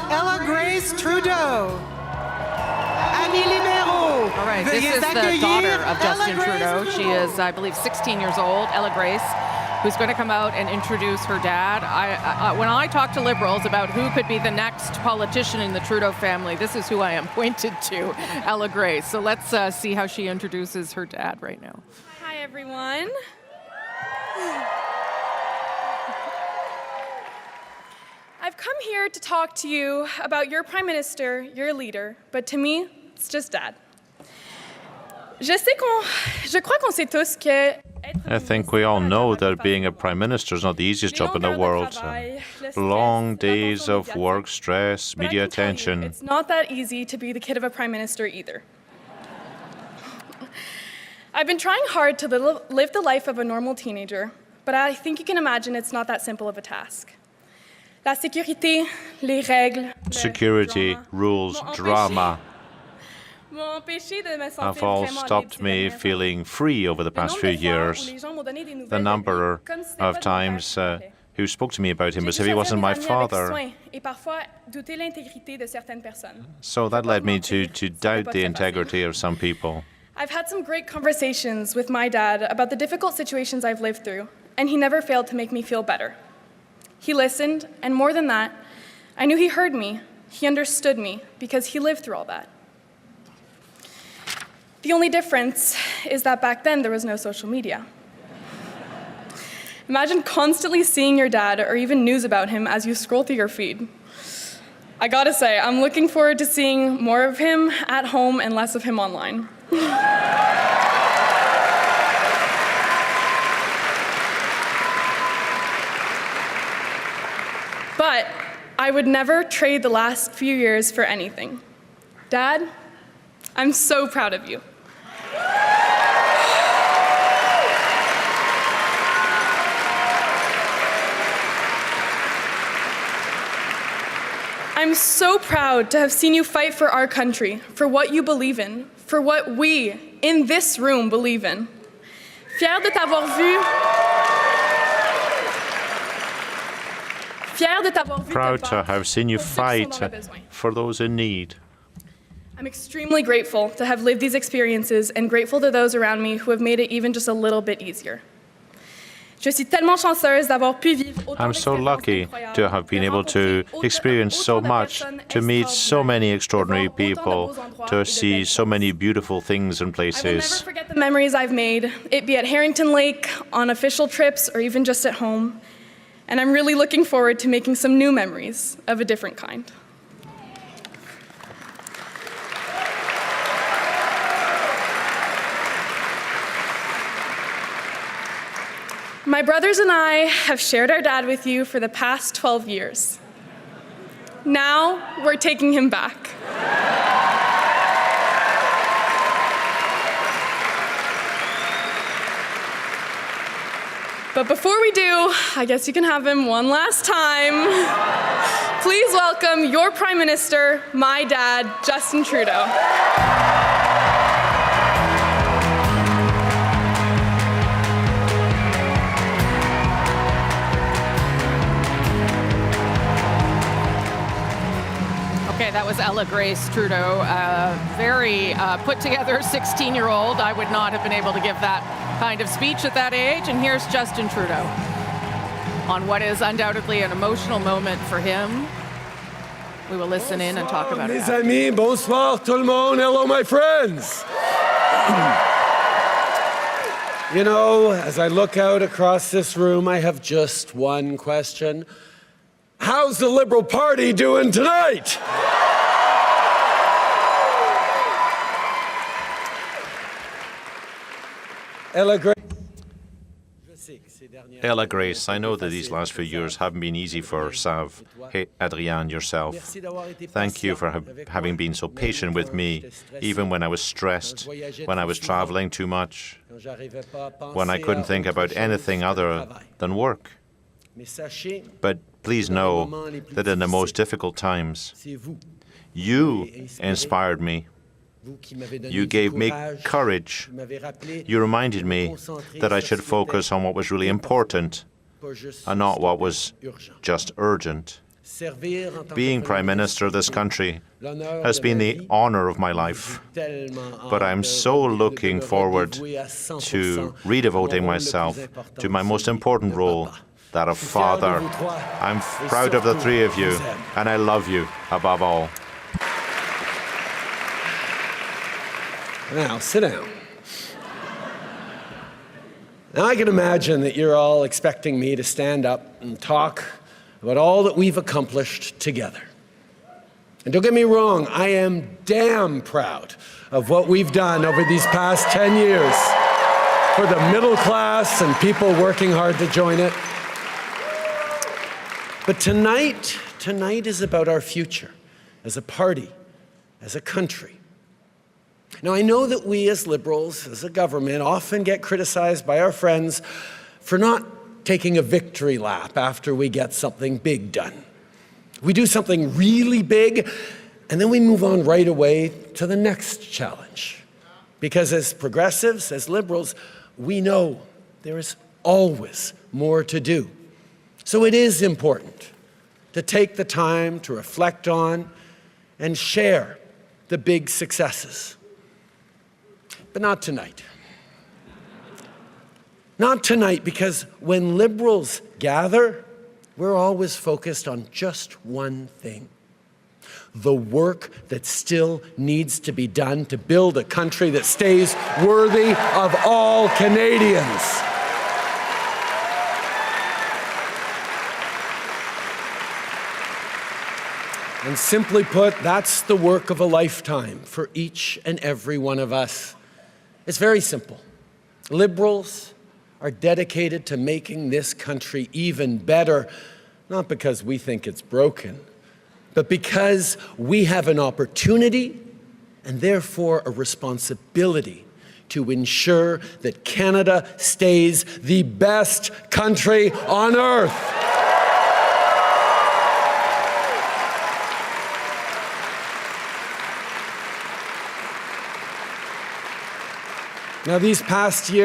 Ella Grace Trudeau. Amis libéraux. All right, this is the daughter of Justin Trudeau. She is, I believe, 16 years old, Ella Grace, who's going to come out and introduce her dad. When I talk to Liberals about who could be the next politician in the Trudeau family, this is who I am pointed to, Ella Grace. So let's see how she introduces her dad right now. Hi, everyone. I've come here to talk to you about your Prime Minister, your leader, but to me, it's just Dad. Je crois qu'on sait tous que I think we all know that being a Prime Minister is not the easiest job in the world. Long days of work, stress, media attention. It's not that easy to be the kid of a Prime Minister either. I've been trying hard to live the life of a normal teenager, but I think you can imagine it's not that simple of a task. La sécurité, les règles, security, rules, drama have all stopped me feeling free over the past few years. The number of times who spoke to me about him as if he wasn't my father. So that led me to doubt the integrity of some people. I've had some great conversations with my dad about the difficult situations I've lived through, and he never failed to make me feel better. He listened, and more than that, I knew he heard me, he understood me, because he lived through all that. The only difference is that back then there was no social media. Imagine constantly seeing your dad or even news about him as you scroll through your feed. I gotta say, I'm looking forward to seeing more of him at home and less of him online. But I would never trade the last few years for anything. Dad, I'm so proud of you. I'm so proud to have seen you fight for our country, for what you believe in, for what we, in this room, believe in. Fier de t'avoir vu. Proud to have seen you fight for those in need. I'm extremely grateful to have lived these experiences and grateful to those around me who have made it even just a little bit easier. I'm so lucky to have been able to experience so much, to meet so many extraordinary people, to see so many beautiful things and places. I will never forget the memories I've made, it be at Harrington Lake, on official trips, or even just at home. And I'm really looking forward to making some new memories of a different kind. My brothers and I have shared our dad with you for the past 12 years. Now we're taking him back. But before we do, I guess you can have him one last time. Please welcome your Prime Minister, my dad, Justin Trudeau. Okay, that was Ella Grace Trudeau, very put-together 16-year-old. I would not have been able to give that kind of speech at that age. And here's Justin Trudeau on what is undoubtedly an emotional moment for him. We will listen in and talk about it. Mes amis, bonsoir tout le monde. Hello, my friends. You know, as I look out across this room, I have just one question. How's the Liberal Party doing tonight? Ella Grace, I know that these last few years haven't been easy for Sav. Hey, Adrienne, yourself. Thank you for having been so patient with me, even when I was stressed, when I was traveling too much, when I couldn't think about anything other than work. But please know that in the most difficult times, you inspired me. You gave me courage. You reminded me that I should focus on what was really important and not what was just urgent. Being Prime Minister of this country has been the honor of my life, but I'm so looking forward to redevoting myself to my most important role, that of father. I'm proud of the three of you, and I love you above all. Now, sit down. Now, I can imagine that you're all expecting me to stand up and talk about all that we've accomplished together. And don't get me wrong, I am damn proud of what we've done over these past 10 years for the middle class and people working hard to join it. But tonight is about our future as a party, as a country. Now, I know that we as Liberals, as a government, often get criticized by our friends for not taking a victory lap after we get something big done. We do something really big, and then we move on right away to the next challenge. Because as progressives, as Liberals, we know there is always more to do. So it is important to take the time to reflect on and share the big successes. But not tonight. Not tonight, because when Liberals gather, we're always focused on just one thing: the work that still needs to be done to build a country that stays worthy of all Canadians. And simply put, that's the work of a lifetime for each and every one of us. It's very simple. Liberals are dedicated to making this country even better, not because we think it's broken, but because we have an opportunity and therefore a responsibility to ensure that Canada stays the best country on earth. Now, these past 10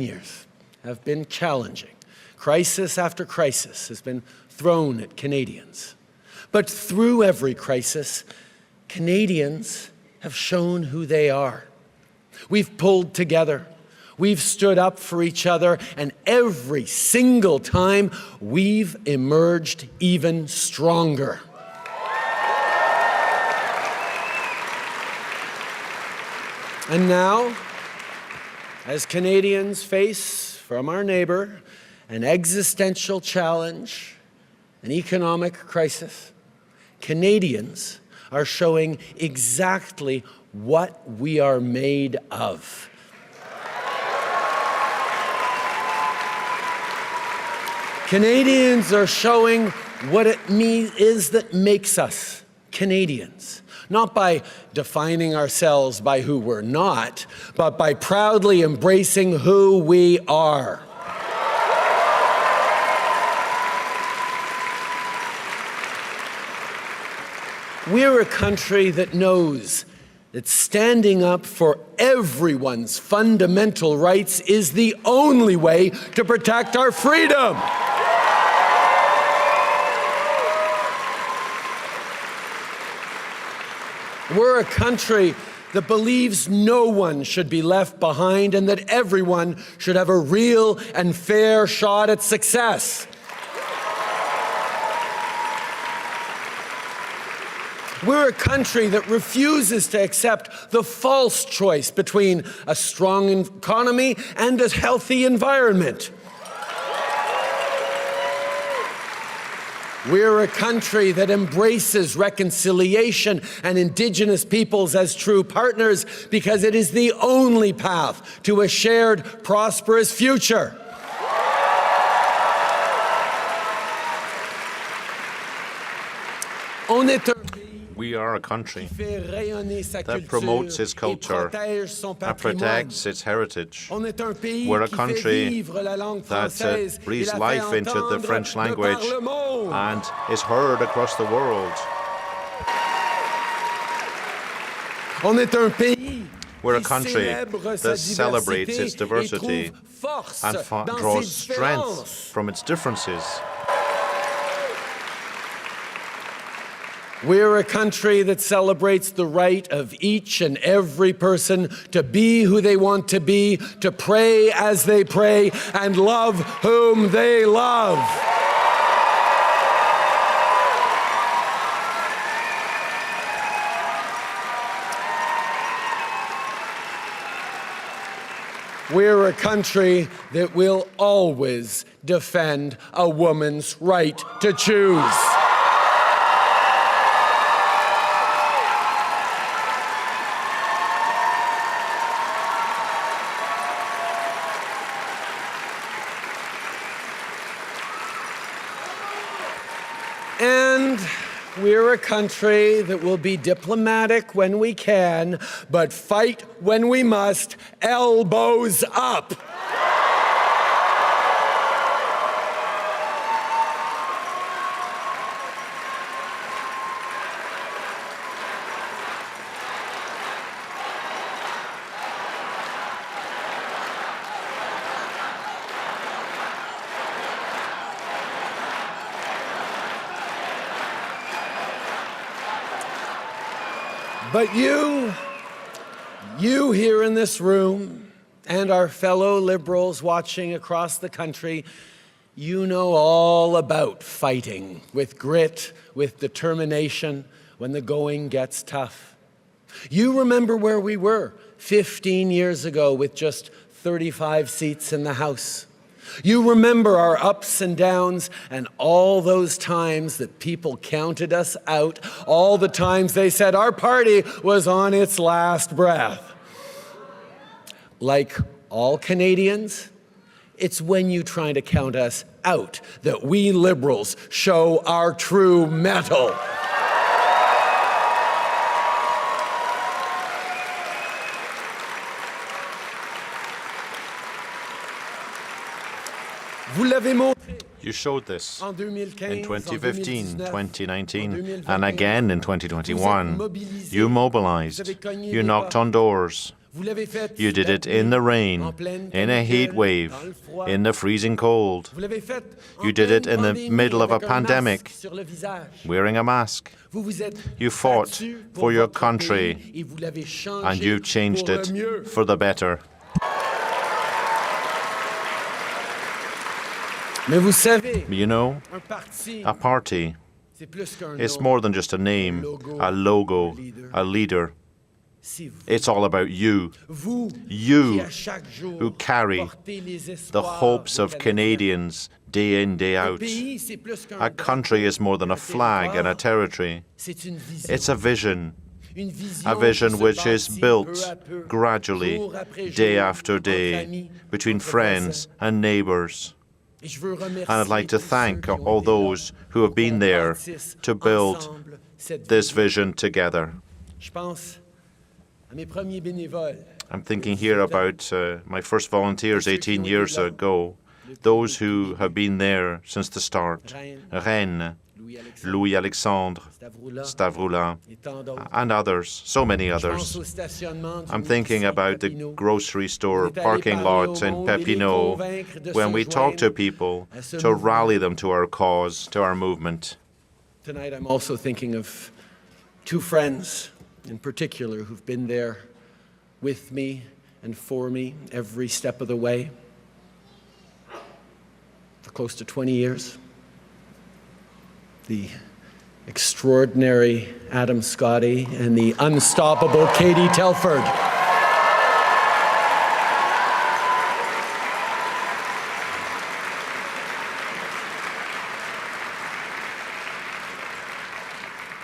years have been challenging. Crisis after crisis has been thrown at Canadians. But through every crisis, Canadians have shown who they are. We've pulled together, we've stood up for each other, and every single time we've emerged even stronger. And now, as Canadians face from our neighbor an existential challenge, an economic crisis, Canadians are showing exactly what we are made of. Canadians are showing what it is that makes us Canadians. Not by defining ourselves by who we're not, but by proudly embracing who we are. We're a country that knows that standing up for everyone's fundamental rights is the only way to protect our freedom. We're a country that believes no one should be left behind and that everyone should have a real and fair shot at success. We're a country that refuses to accept the false choice between a strong economy and a healthy environment. We're a country that embraces reconciliation and Indigenous peoples as true partners because it is the only path to a shared, prosperous future. We are a country that promotes its culture and protects its heritage. We're a country that breathes life into the French language and is heard across the world. We're a country that celebrates its diversity and draws strength from its differences. We're a country that celebrates the right of each and every person to be who they want to be, to pray as they pray, and love whom they love. We're a country that will always defend a woman's right to choose. And we're a country that will be diplomatic when we can, but fight when we must, elbows up. But you here in this room, and our fellow Liberals watching across the country, you know all about fighting with grit, with determination, when the going gets tough. You remember where we were 15 years ago with just 35 seats in the House. You remember our ups and downs and all those times that people counted us out, all the times they said our party was on its last breath. Like all Canadians, it's when you try to count us out that we Liberals show our true mettle. You showed this in 2015, 2019, and again in 2021. You mobilized. You knocked on doors. You did it in the rain, in a heat wave, in the freezing cold. You did it in the middle of a pandemic, wearing a mask. You fought for your country, and you changed it for the better. You know, a party is more than just a name, a logo, a leader. It's all about you. You who carry the hopes of Canadians day in, day out. A country is more than a flag and a territory. It's a vision which is built gradually, day after day, between friends and neighbours. And I'd like to thank all those who have been there to build this vision together. I'm thinking here about my first volunteers 18 years ago, those who have been there since the start. Rennes, Louis-Alexandre, Stavroula, and others, so many others. I'm thinking about the grocery store parking lot in Papineau, when we talk to people to rally them to our cause, to our movement. Tonight I'm also thinking of two friends in particular who've been there with me and for me every step of the way for close to 20 years. The extraordinary Adam Scotty and the unstoppable Katie Telford.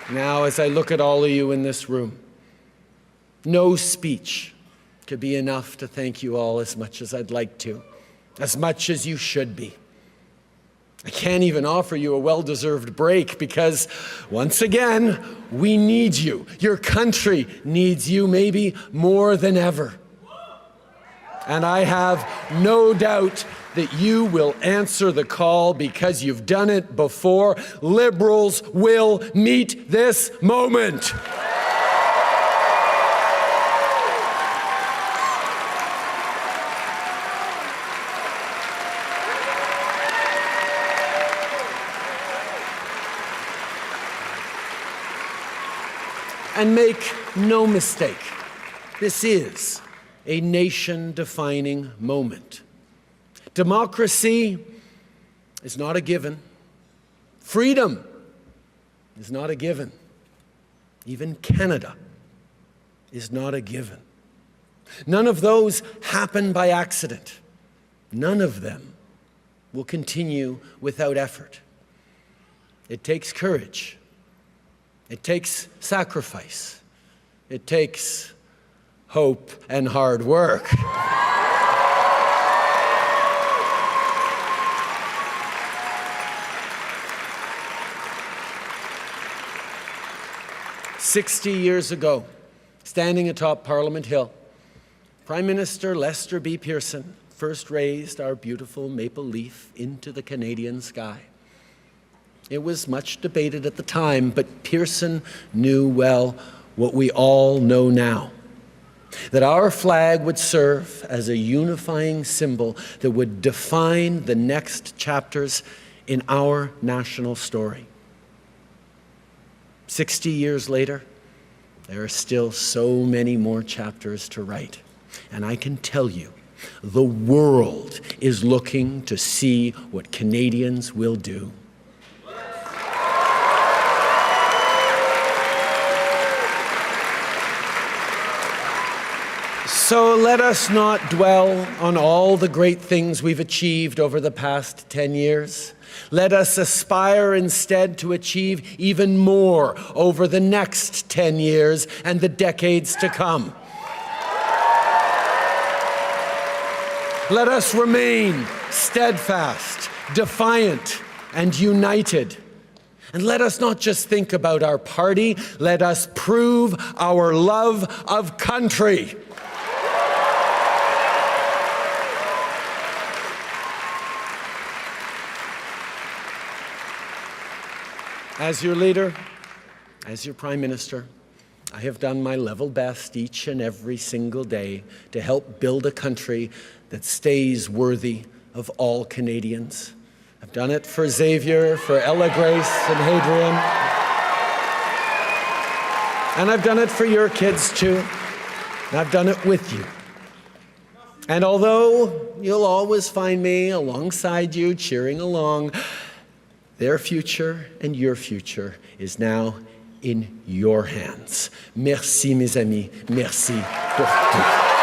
Now, as I look at all of you in this room, no speech could be enough to thank you all as much as I'd like to, as much as you should be. I can't even offer you a well-deserved break because, once again, we need you. Your country needs you maybe more than ever. And I have no doubt that you will answer the call because you've done it before. Liberals will meet this moment. And make no mistake, this is a nation-defining moment. Democracy is not a given. Freedom is not a given. Even Canada is not a given. None of those happen by accident. None of them will continue without effort. It takes courage. It takes sacrifice. It takes hope and hard work. "60 years ago, standing atop Parliament Hill, Prime Minister Lester B. Pearson first raised our beautiful maple leaf into the Canadian sky. It was much debated at the time, but Pearson knew well what we all know now, that our flag would serve as a unifying symbol that would define the next chapters in our national story. 60 years later, there are still so many more chapters to write. And I can tell you, the world is looking to see what Canadians will do. So let us not dwell on all the great things we've achieved over the past 10 years. Let us aspire instead to achieve even more over the next 10 years and the decades to come. Let us remain steadfast, defiant, and united. And let us not just think about our party, let us prove our love of country. As your leader, as your Prime Minister, I have done my level best each and every single day to help build a country that stays worthy of all Canadians. I've done it for Xavier, for Ella Grace and Hadrian. And I've done it for your kids too. And I've done it with you. And although you'll always find me alongside you, cheering along, their future and your future is now in your hands. Merci, mes amis. Merci pour tout.